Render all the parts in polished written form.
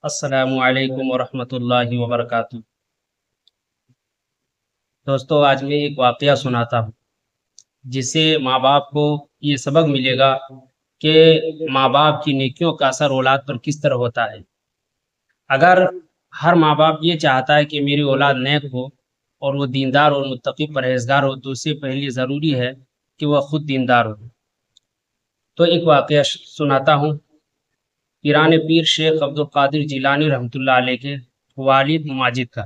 السلام علیکم ورحمۃ اللہ وبرکاتہ۔ دوستو، آج میں ایک واقعہ سناتا ہوں جس سے ماں باپ کو یہ سبق ملے گا کہ ماں باپ کی نیکیوں کا اثر اولاد پر کس طرح ہوتا ہے۔ اگر ہر ماں باپ یہ چاہتا ہے کہ میری اولاد نیک ہو اور وہ دیندار اور متقی پرہیزگار ہو تو اس سے پہلے ضروری ہے کہ وہ خود دیندار ہو۔ تو ایک واقعہ سناتا ہوں۔ پیران پیر شیخ عبد القادر جیلانی رحمۃ اللہ علیہ کے والد ماجد کا۔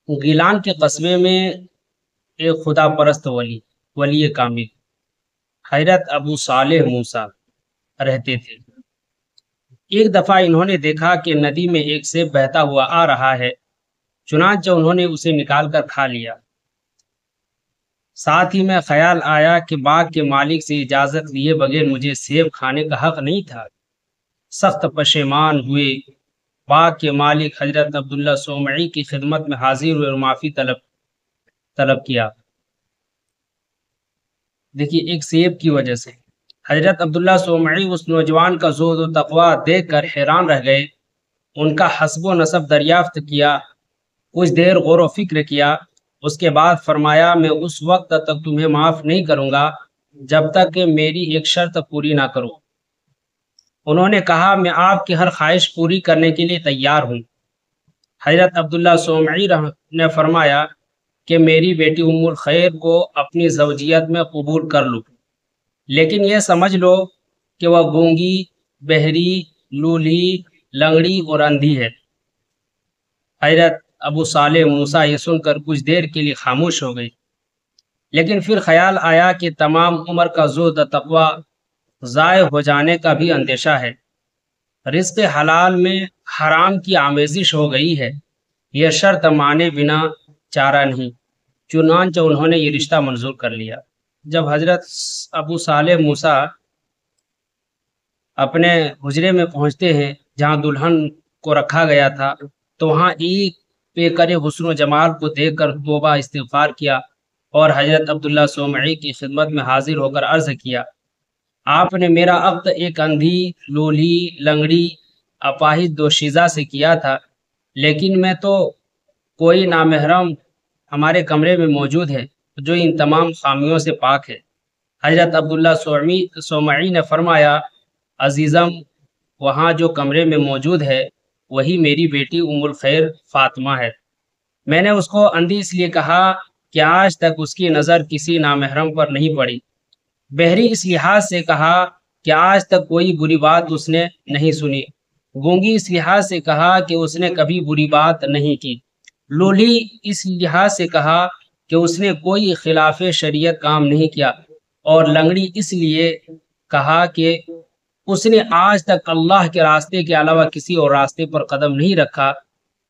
گیلان کے قصبے میں ایک خدا پرست ولی کامل حضرت ابو صالح موسیٰ رہتے تھے۔ ایک دفعہ انہوں نے دیکھا کہ ندی میں ایک سیب بہتا ہوا آ رہا ہے، چنانچہ انہوں نے اسے نکال کر کھا لیا۔ ساتھ ہی میں خیال آیا کہ باغ کے مالک سے اجازت لیے بغیر مجھے سیب کھانے کا حق نہیں تھا۔ سخت پشیمان ہوئے باغ کے مالک حضرت عبداللہ صومعی کی خدمت میں حاضر ہوئے اور معافی طلب کیا۔ دیکھیے، ایک سیب کی وجہ سے حضرت عبداللہ صومعی اس نوجوان کا زہد و تقویٰ دیکھ کر حیران رہ گئے۔ ان کا حسب و نسب دریافت کیا، کچھ دیر غور و فکر کیا، اس کے بعد فرمایا، میں اس وقت تک تمہیں معاف نہیں کروں گا جب تک کہ میری ایک شرط پوری نہ کرو۔ انہوں نے کہا، میں آپ کی ہر خواہش پوری کرنے کے لیے تیار ہوں۔ حضرت عبداللہ صومعی نے فرمایا کہ میری بیٹی ام الخیر کو اپنی زوجیت میں قبول کر لو، لیکن یہ سمجھ لو کہ وہ گونگی، بہری، لولی، لنگڑی اور اندھی ہے۔ حضرت ابو صالح موسیٰ یہ سن کر کچھ دیر کے لیے خاموش ہو گئی، لیکن پھر خیال آیا کہ تمام عمر کا زہد و تقویٰ ضائع ہو جانے کا بھی اندیشہ ہے۔ رزق حلال میں حرام کی آمیزش ہو گئی ہے، یہ شرط مانے بنا چارہ نہیں۔ چنانچہ انہوں نے یہ رشتہ منظور کر لیا۔ جب حضرت ابو صالح موسیٰ اپنے حجرے میں پہنچتے ہیں جہاں دلہن کو رکھا گیا تھا، تو وہاں ایک پیکر حسن و جمال کو دیکھ کر توبہ استغفار کیا اور حضرت عبداللہ صومعی کی خدمت میں حاضر ہو کر عرض کیا، آپ نے میرا عقد ایک اندھی، لولی، لنگڑی، اپاہج دوشیزہ سے کیا تھا، لیکن میں تو کوئی نامحرم ہمارے کمرے میں موجود ہے جو ان تمام خامیوں سے پاک ہے۔ حضرت عبداللہ صومعی نے فرمایا، عزیزم، وہاں جو کمرے میں موجود ہے وہی میری بیٹی ام الخیر فاطمہ ہے۔ میں نے اس کو اندھی اس لیے کہا کہ آج تک اس کی نظر کسی نامحرم پر نہیں پڑی، بہری اس لحاظ سے کہا کہ آج تک کوئی بری بات اس نے نہیں سنی، گونگی اس لحاظ سے کہا کہ اس نے کبھی بری بات نہیں کی، لولی اس لحاظ سے کہا کہ اس نے کوئی خلاف شریعت کام نہیں کیا، اور لنگڑی اس لیے کہا کہ اس نے آج تک اللہ کے راستے کے علاوہ کسی اور راستے پر قدم نہیں رکھا۔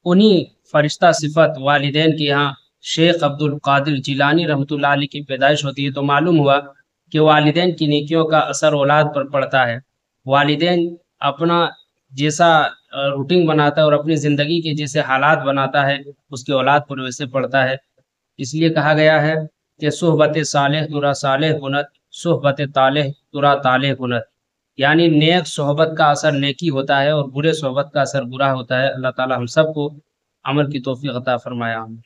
انہی فرشتہ صفت والدین کے یہاں شیخ عبد القادر جیلانی رحمۃ اللہ علیہ کی پیدائش ہوتی ہے، تو معلوم ہوا کہ والدین کی نیکیوں کا اثر اولاد پر پڑتا ہے۔ والدین اپنا جیسا روٹین بناتا ہے اور اپنی زندگی کے جیسے حالات بناتا ہے، اس کے اولاد پر ویسے پڑتا ہے۔ اس لیے کہا گیا ہے کہ صحبت صالح ترا صالح کنت، صحبت طالح ترا طالح کنت، یعنی نیک صحبت کا اثر نیکی ہوتا ہے اور برے صحبت کا اثر برا ہوتا ہے۔ اللہ تعالی ہم سب کو عمل کی توفیق عطا فرمائے۔ آمین۔